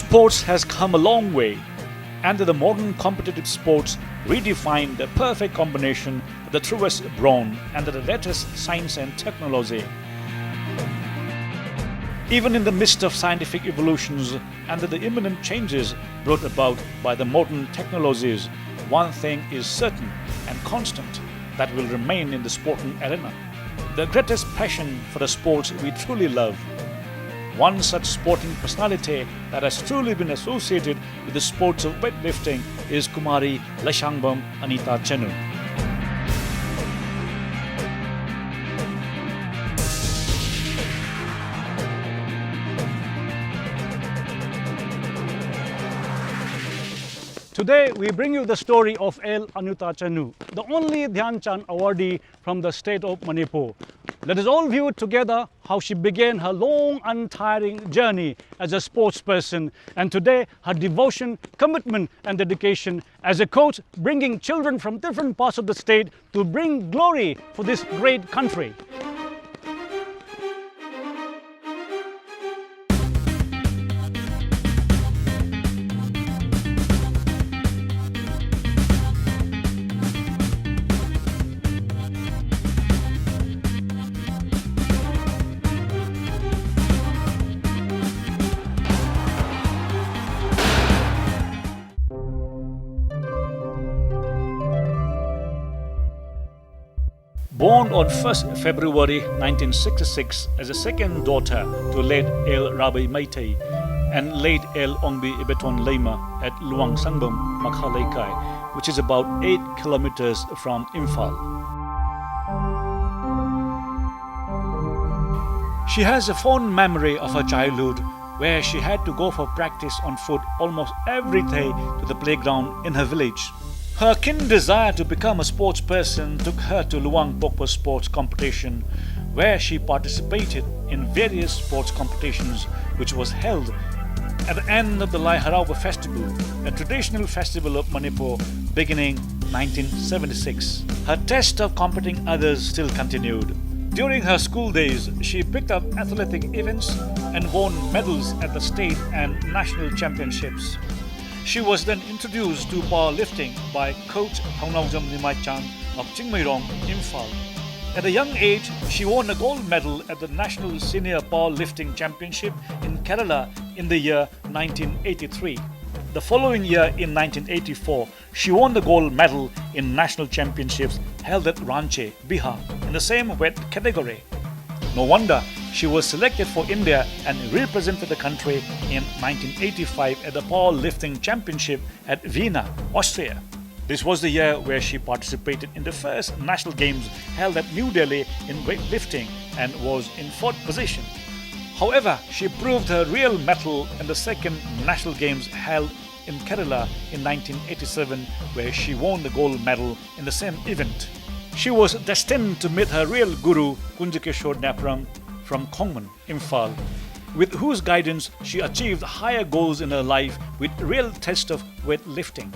Sports has come a long way, and the modern competitive sports redefine the perfect combination of the truest brawn and the latest science and technology. Even in the midst of scientific evolutions and the imminent changes brought about by the modern technologies, one thing is certain and constant that will remain in the sporting arena: the greatest passion for the sports we truly love. One such sporting personality that has truly been associated with the sports of weightlifting is Kumari Likmabam Anita Chanu. Today we bring you the story of Anita Chanu, the only Dhyanchand Awardee from the state of Manipur. Let us all view together how she began her long, untiring journey as a sportsperson, and today her devotion, commitment and dedication as a coach, bringing children from different parts of the state to bring glory for this great country. Born on 1st February 1966 as a second daughter to late El Rabi Meitei and late El Ongbi Ibeton Leima at Luang Sangbum, Makhalaikai, which is about 8 kilometers from Imphal. She has a fond memory of her childhood where she had to go for practice on foot almost every day to the playground in her village. Her keen desire to become a sports person took her to Luang Pokpa sports competition, where she participated in various sports competitions, which was held at the end of the Lai Harawa festival, a traditional festival of Manipur beginning 1976. Her test of competing others still continued. During her school days, she picked up athletic events and won medals at the state and national championships. She was then introduced to powerlifting by coach Thongnawjam Nimaichand of Chingmairong, Imphal. At a young age, she won a gold medal at the National Senior Powerlifting Championship in Kerala in the year 1983. The following year, in 1984, she won the gold medal in national championships held at Ranchi, Bihar, in the same weight category. No wonder she was selected for India and represented the country in 1985 at the Powerlifting Championship at Vienna, Austria. This was the year where she participated in the first national games held at New Delhi in weightlifting and was in 4th position. However, she proved her real mettle in the second national games held in Kerala in 1987, where she won the gold medal in the same event. She was destined to meet her real guru, Kunjakeshwar Napram, from Kongman, Imphal, with whose guidance she achieved higher goals in her life with real test of weightlifting.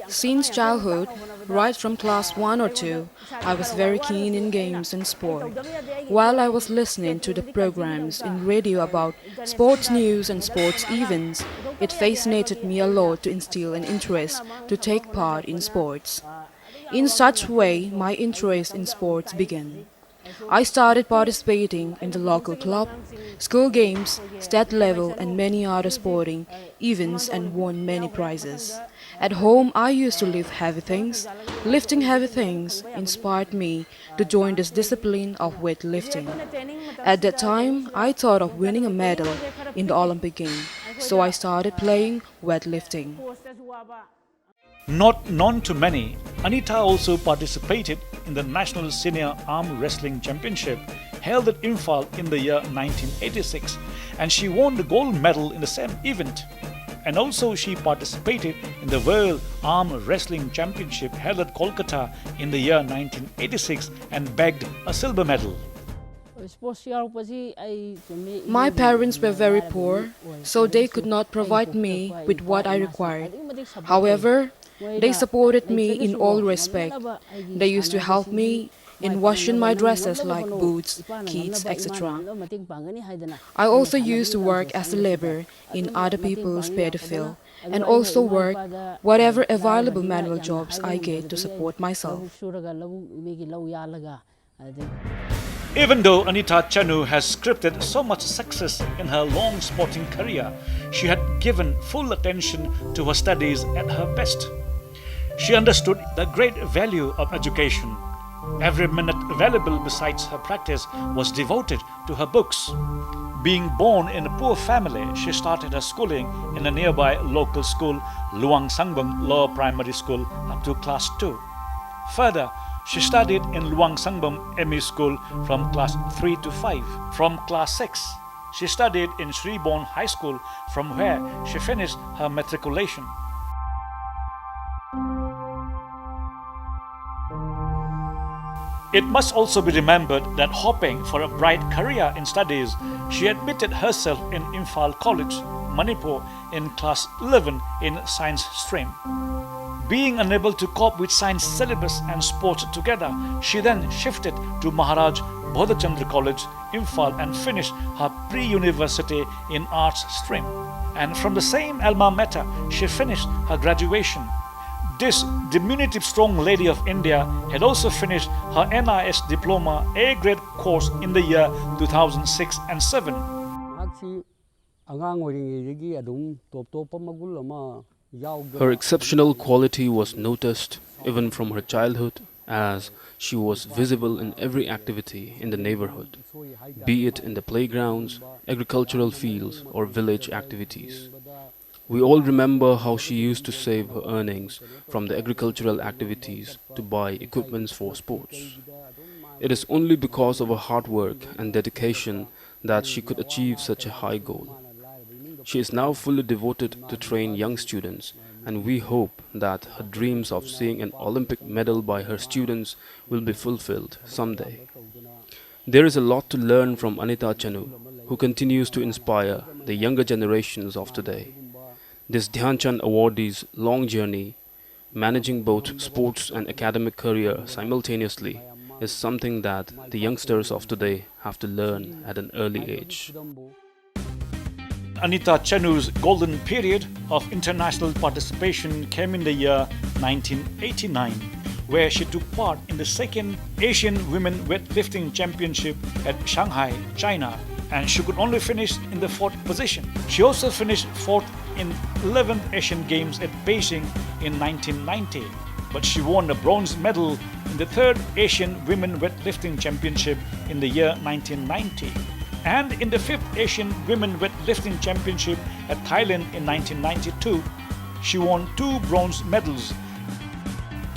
Since childhood, right from class 1 or 2, I was very keen in games and sport. While I was listening to the programs in radio about sports news and sports events, it fascinated me a lot to instill an interest to take part in sports. In such way, my interest in sports began. I started participating in the local club, school games, state level and many other sporting events and won many prizes. At home, I used to lift heavy things. Lifting heavy things inspired me to join this discipline of weightlifting. At that time, I thought of winning a medal in the Olympic game, so I started playing weightlifting. Not known to many, Anita also participated in the National Senior Arm Wrestling Championship held at Imphal in the year 1986, and she won the gold medal in the same event. And also she participated in the World Arm Wrestling Championship held at Kolkata in the year 1986 and bagged a silver medal. My parents were very poor, so they could not provide me with what I required. However, They supported me in all respect. They used to help me in washing my dresses like boots, kids, etc. I also used to work as a laborer in other people's paddy field and also work whatever available manual jobs I get to support myself. Even though Anita Chanu has scripted so much success in her long sporting career, she had given full attention to her studies at her best. She understood the great value of education. Every minute available besides her practice was devoted to her books. Being born in a poor family, she started her schooling in a nearby local school, Luang Sangbang Lower Primary School, up to class 2. Further, she studied in Luang Sangbam ME School from class 3 to 5. From class 6, she studied in Sriborn High School, from where she finished her matriculation. It must also be remembered that hoping for a bright career in studies, she admitted herself in Imphal College, Manipur, in class 11 in science stream. Being unable to cope with science syllabus and sports together, she then shifted to Maharaj Bodhachandra College, Imphal, and finished her pre-university in arts stream. And from the same alma mater, she finished her graduation. This diminutive strong lady of India had also finished her NIS diploma A-grade course in the year 2006 and 7. Her exceptional quality was noticed even from her childhood, as she was visible in every activity in the neighborhood, be it in the playgrounds, agricultural fields, or village activities. We all remember how she used to save her earnings from the agricultural activities to buy equipments for sports. It is only because of her hard work and dedication that she could achieve such a high goal. She is now fully devoted to train young students, and we hope that her dreams of seeing an Olympic medal by her students will be fulfilled someday. There is a lot to learn from Anita Chanu, who continues to inspire the younger generations of today. This Dhyanchand Awardee's long journey, managing both sports and academic career simultaneously, is something that the youngsters of today have to learn at an early age. Anita Chanu's golden period of international participation came in the year 1989, where she took part in the second Asian Women Weightlifting Championship at Shanghai, China, and she could only finish in the 4th position. She also finished 4th in 11th Asian Games at Beijing in 1990, but she won a bronze medal in the 3rd Asian Women Weightlifting Championship in the year 1990. And in the 5th Asian Women Weightlifting Championship at Thailand in 1992, she won 2 bronze medals.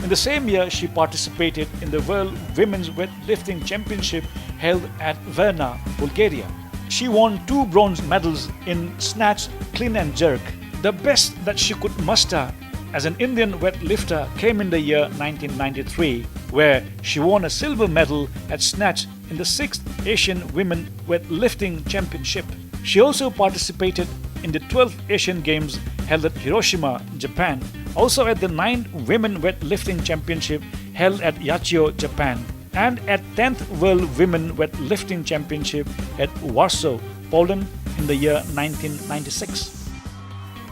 In the same year, she participated in the World Women's Weightlifting Championship held at Varna, Bulgaria. She won 2 bronze medals in snatch, clean and jerk. The best that she could muster as an Indian weightlifter came in the year 1993, where she won a silver medal at snatch in the 6th Asian Women Weightlifting Championship. She also participated in the 12th Asian Games held at Hiroshima, Japan, also at the 9th Women Weightlifting Championship held at Yachio, Japan, and at 10th World Women Weightlifting Championship at Warsaw, Poland in the year 1996.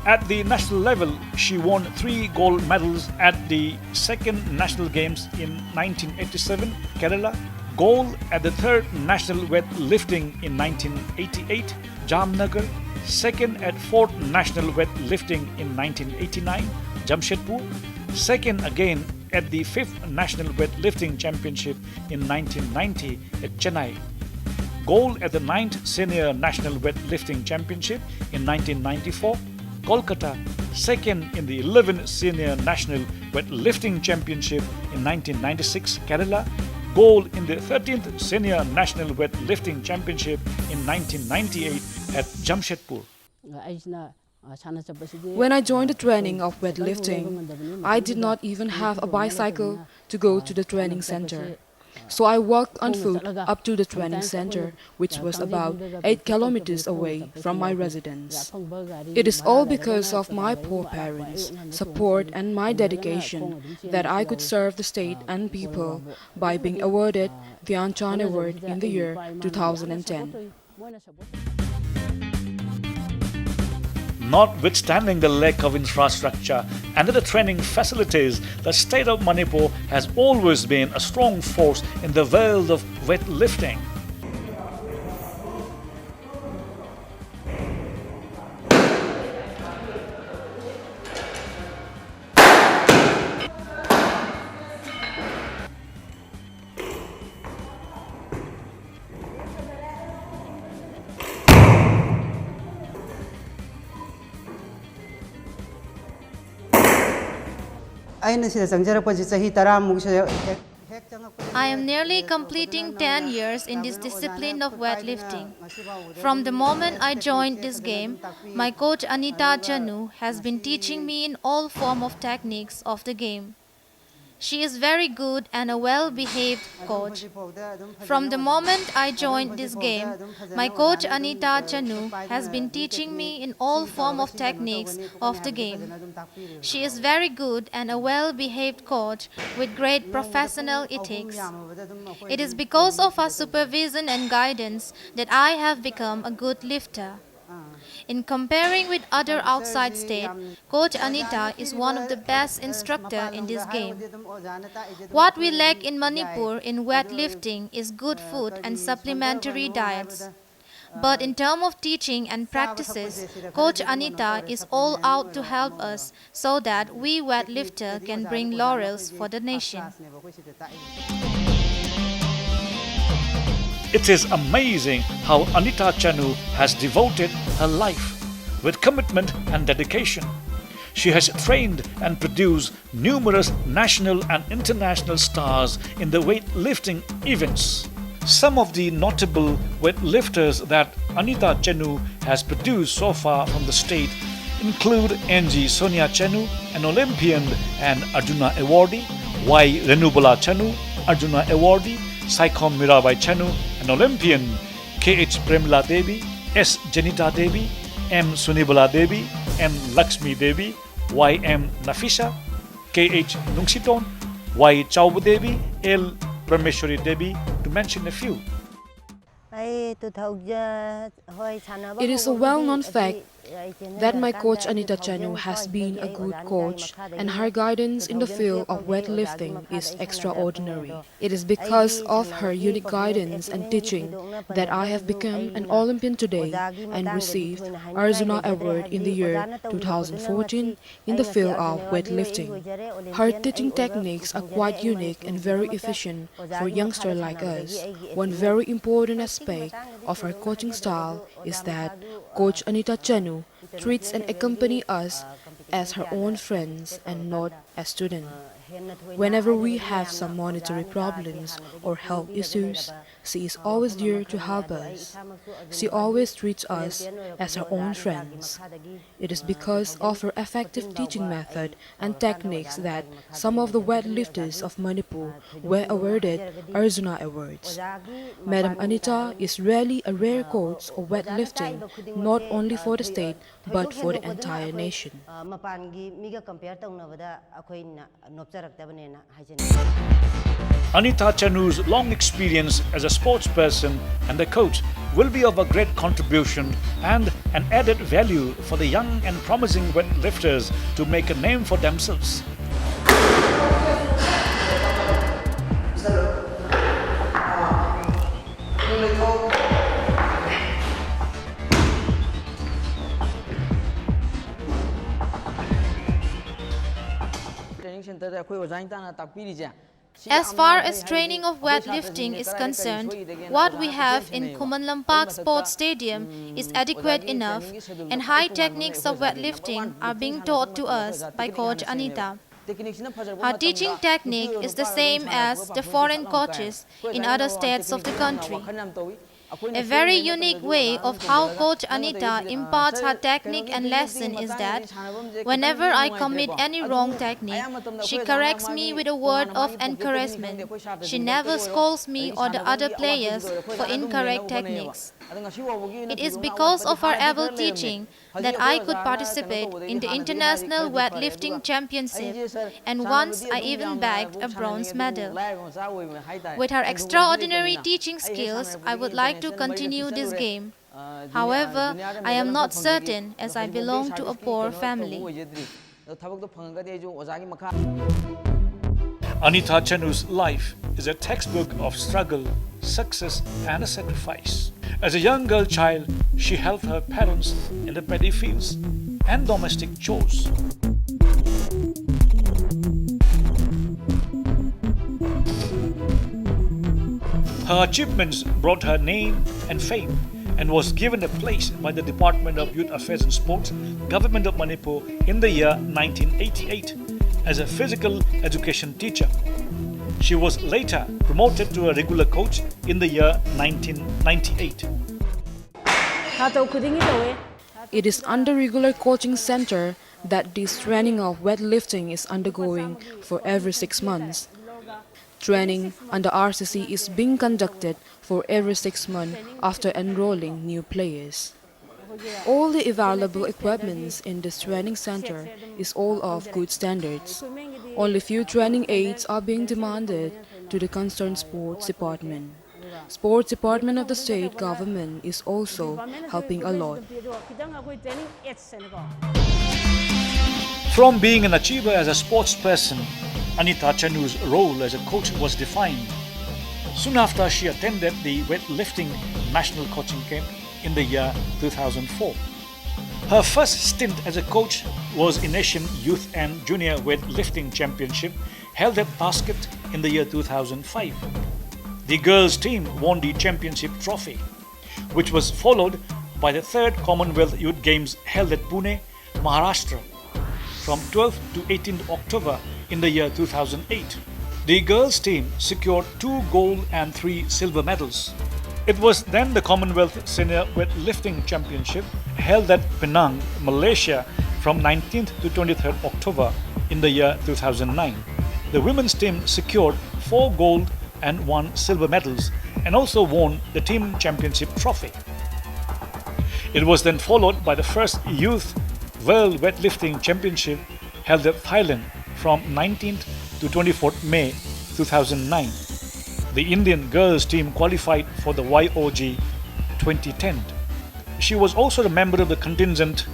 At the national level, she won 3 gold medals at the 2nd National Games in 1987, Kerala, gold at the 3rd National Weightlifting in 1988, Jamnagar, 2nd at 4th National Weightlifting in 1989, Jamshedpur, 2nd again at the 5th National Weightlifting Championship in 1990 at Chennai, gold at the 9th Senior National Weightlifting Championship in 1994, Kolkata, 2nd in the 11th Senior National Weightlifting Championship in 1996, Kerala, gold in the 13th Senior National Weightlifting Championship in 1998 at Jamshedpur. When I joined the training of weightlifting, I did not even have a bicycle to go to the training center. So I walked on foot up to the training center, which was about 8 kilometers away from my residence. It is all because of my poor parents' support and my dedication that I could serve the state and people by being awarded the Dhyanchand Award in the year 2010. Notwithstanding the lack of infrastructure and the training facilities, the state of Manipur has always been a strong force in the world of weightlifting. I am nearly completing 10 years in this discipline of weightlifting. From the moment I joined this game, my coach Anita Chanu has been teaching me in all forms of techniques of the game. She is very good and a well-behaved coach. From the moment I joined this game, my coach Anita Chanu has been teaching me in all forms of techniques of the game. She is very good and a well-behaved coach with great professional ethics. It is because of her supervision and guidance that I have become a good lifter. In comparing with other outside state, Coach Anita is one of the best instructors in this game. What we lack in Manipur in weightlifting is good food and supplementary diets. But in terms of teaching and practices, Coach Anita is all out to help us so that we weightlifters can bring laurels for the nation. It is amazing how Anita Chanu has devoted her life with commitment and dedication. She has trained and produced numerous national and international stars in the weightlifting events. Some of the notable weightlifters that Anita Chanu has produced so far from the state include Angie Sonia Chanu, an Olympian and Arjuna Awardee, Y. Renubala Chanu, Arjuna Awardee, Saikom Mirabai Chanu, an Olympian, K.H. Premla Devi, S. Janita Devi, M. Sunibala Devi, M. Lakshmi Devi, Y. M. Nafisa, K.H. Nungsiton, Y. Chaubu Devi, L. Prameshwari Devi, to mention a few. It is a well-known fact that my coach Anita Chanu has been a good coach and her guidance in the field of weightlifting is extraordinary. It is because of her unique guidance and teaching that I have become an Olympian today and received Arjuna Award in the year 2014 in the field of weightlifting. Her teaching techniques are quite unique and very efficient for youngsters like us. One very important aspect of her coaching style is that Coach Anita Chanu treats and accompanies us as her own friends and not as students. Whenever we have some monetary problems or health issues, she is always there to help us. She always treats us as her own friends. It is because of her effective teaching method and techniques that some of the weightlifters of Manipur were awarded Arjuna Awards. Madam Anita is really a rare coach of weightlifting, not only for the state but for the entire nation. Anita Chanu's long experience as a sportsperson and a coach will be of a great contribution and an added value for the young and promising weightlifters to make a name for themselves. As far as training of weightlifting is concerned, what we have in Kumanlampak Sports Stadium is adequate enough and high techniques of weightlifting are being taught to us by Coach Anita. Her teaching technique is the same as the foreign coaches in other states of the country. A very unique way of how Coach Anita imparts her technique and lesson is that whenever I commit any wrong technique, she corrects me with a word of encouragement. She never scolds me or the other players for incorrect techniques. It is because of her able teaching that I could participate in the International Weightlifting Championship, and once I even bagged a bronze medal. With her extraordinary teaching skills, I would like to continue this game. However, I am not certain as I belong to a poor family. Anita Chanu's life is a textbook of struggle, success, and a sacrifice. As a young girl child, she helped her parents in the paddy fields and domestic chores. Her achievements brought her name and fame and was given a place by the Department of Youth Affairs and Sports, Government of Manipur in the year 1988 as a physical education teacher. She was later promoted to a regular coach in the year 1998. It is under regular coaching center that this training of weightlifting is undergoing for every 6 months. Training under RCC is being conducted for every 6 months after enrolling new players. All the available equipments in this training center is all of good standards. Only few training aids are being demanded to the concerned sports department. Sports department of the state government is also helping a lot. From being an achiever as a sports person, Anita Chanu's role as a coach was defined. Soon after, she attended the weightlifting national coaching camp in the year 2004. Her first stint as a coach was in Asian Youth and Junior Weightlifting Championship held at Basket in the year 2005. The girls' team won the championship trophy, which was followed by the third Commonwealth Youth Games held at Pune, Maharashtra, from 12th to 18th October in the year 2008. The girls' team secured 2 gold and 3 silver medals. It was then the Commonwealth Senior Weightlifting Championship held at Penang, Malaysia from 19th to 23rd October in the year 2009. The women's team secured 4 gold and 1 silver medals and also won the team championship trophy. It was then followed by the first Youth World Weightlifting Championship held at Thailand from 19th to 24th May 2009. The Indian girls team qualified for the YOG 2010. She was also a member of the contingent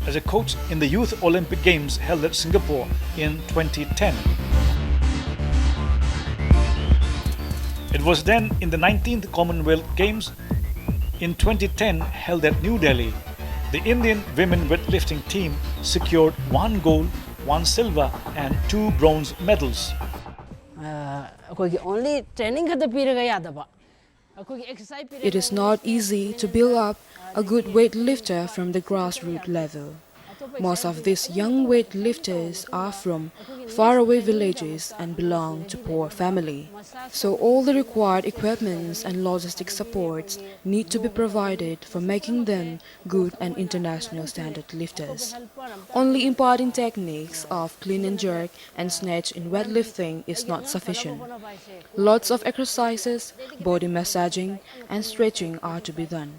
as a coach in the Youth Olympic Games held at Singapore in 2010. It was then in the 19th Commonwealth Games in 2010 held at New Delhi. The Indian women weightlifting team secured 1 gold, 1 silver and 2 bronze medals. It is not easy to build up a good weightlifter from the grassroots level. Most of these young weightlifters are from faraway villages and belong to poor families. So all the required equipments and logistic supports need to be provided for making them good and international standard lifters. Only imparting techniques of clean and jerk and snatch in weightlifting is not sufficient. Lots of exercises, body massaging and stretching are to be done.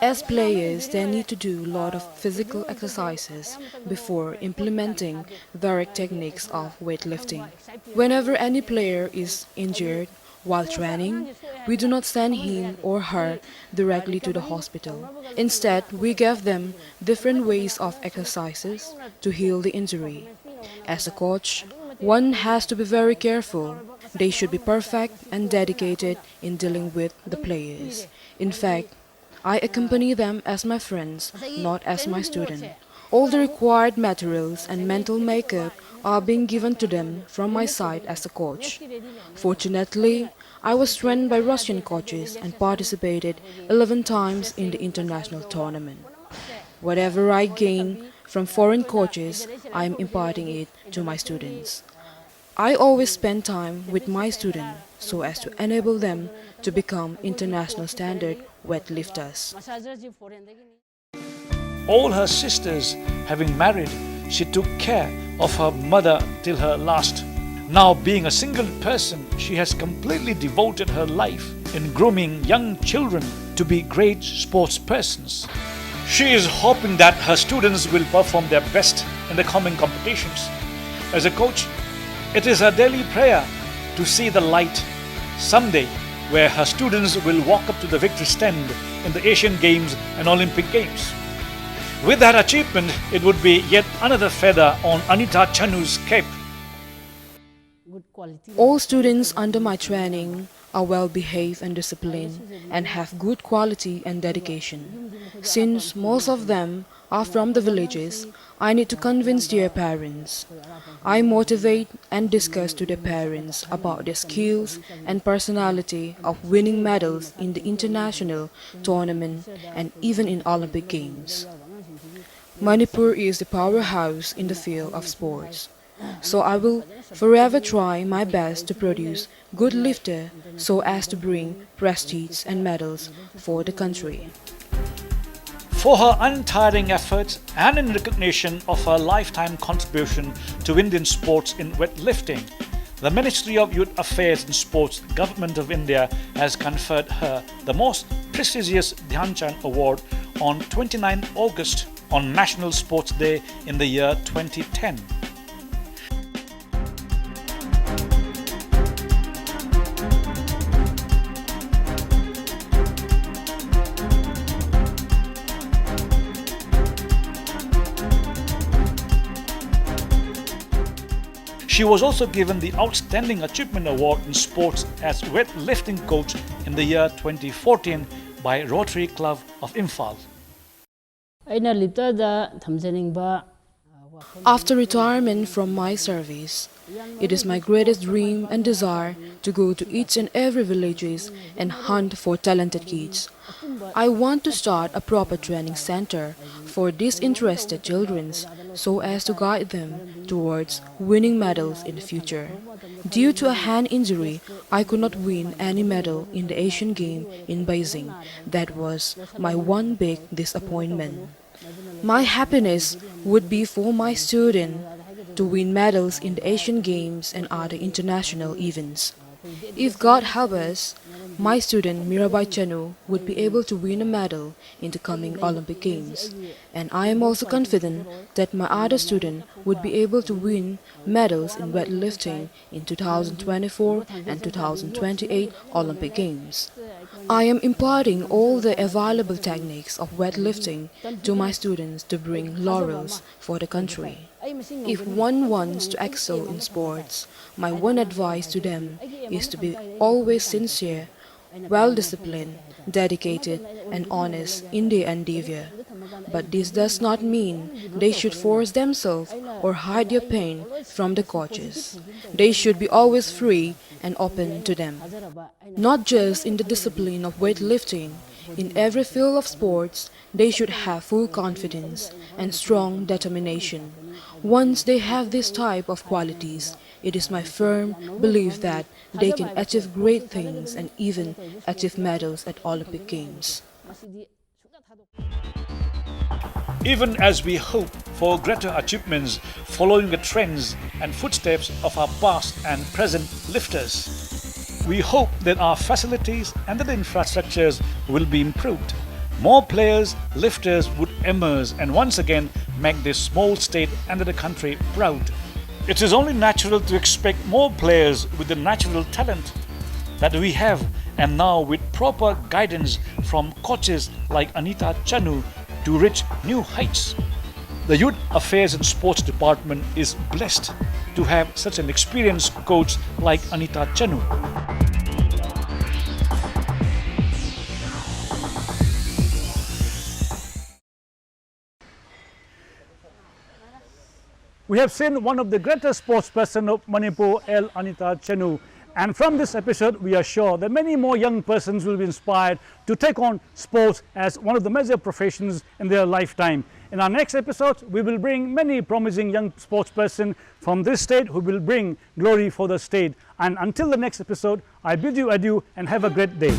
As players, they need to do a lot of physical exercises before implementing direct techniques of weightlifting. Whenever any player is injured while training, we do not send him or her directly to the hospital. Instead, we give them different ways of exercises to heal the injury. As a coach, one has to be very careful. They should be perfect and dedicated in dealing with the players. In fact, I accompany them as my friends, not as my student. All the required materials and mental makeup are being given to them from my side as a coach. Fortunately, I was trained by Russian coaches and participated 11 times in the international tournament. Whatever I gain from foreign coaches, I am imparting it to my students. I always spend time with my students so as to enable them to become international standard weightlifters. All her sisters having married, she took care of her mother till her last. Now being a single person, she has completely devoted her life in grooming young children to be great sports persons. She is hoping that her students will perform their best in the coming competitions. As a coach, it is her daily prayer to see the light someday where her students will walk up to the victory stand in the Asian Games and Olympic Games. With that achievement, it would be yet another feather on Anita Chanu's cape. All students under my training are well behaved and disciplined and have good quality and dedication. Since most of them are from the villages, I need to convince their parents. I motivate and discuss to their parents about their skills and personality of winning medals in the international tournament and even in Olympic Games. Manipur is the powerhouse in the field of sports. So I will forever try my best to produce good lifters so as to bring prestige and medals for the country. For her untiring efforts and in recognition of her lifetime contribution to Indian sports in weightlifting, the Ministry of Youth Affairs and Sports, Government of India has conferred her the most prestigious Dhyanchand Award on 29 August on National Sports Day in the year 2010. She was also given the Outstanding Achievement Award in Sports as weightlifting coach in the year 2014 by Rotary Club of Imphal. After retirement from my service, it is my greatest dream and desire to go to each and every villages and hunt for talented kids. I want to start a proper training center for disinterested children so as to guide them towards winning medals in the future. Due to a hand injury, I could not win any medal in the Asian Games in Beijing. That was my one big disappointment. My happiness would be for my students to win medals in the Asian Games and other international events. If God help us, my student Mirabai Chanu would be able to win a medal in the coming Olympic Games. And I am also confident that my other student would be able to win medals in weightlifting in 2024 and 2028 Olympic Games. I am imparting all the available techniques of weightlifting to my students to bring laurels for the country. If one wants to excel in sports, my one advice to them is to be always sincere, well-disciplined, dedicated and honest in their endeavor. But this does not mean they should force themselves or hide their pain from the coaches. They should be always free and open to them. Not just in the discipline of weightlifting, in every field of sports, they should have full confidence and strong determination. Once they have this type of qualities, it is my firm belief that they can achieve great things and even achieve medals at Olympic Games. Even as we hope for greater achievements following the trends and footsteps of our past and present lifters, we hope that our facilities and the infrastructures will be improved. More players, lifters would emerge and once again make this small state and the country proud. It is only natural to expect more players with the natural talent that we have, and now with proper guidance from coaches like Anita Chanu to reach new heights. The Youth Affairs and Sports Department is blessed to have such an experienced coach like Anita Chanu. We have seen one of the greatest sportsperson of Manipur, Anita Chanu. And from this episode, we are sure that many more young persons will be inspired to take on sports as one of the major professions in their lifetime. In our next episode, we will bring many promising young sportspersons from this state who will bring glory for the state. And until the next episode, I bid you adieu and have a great day.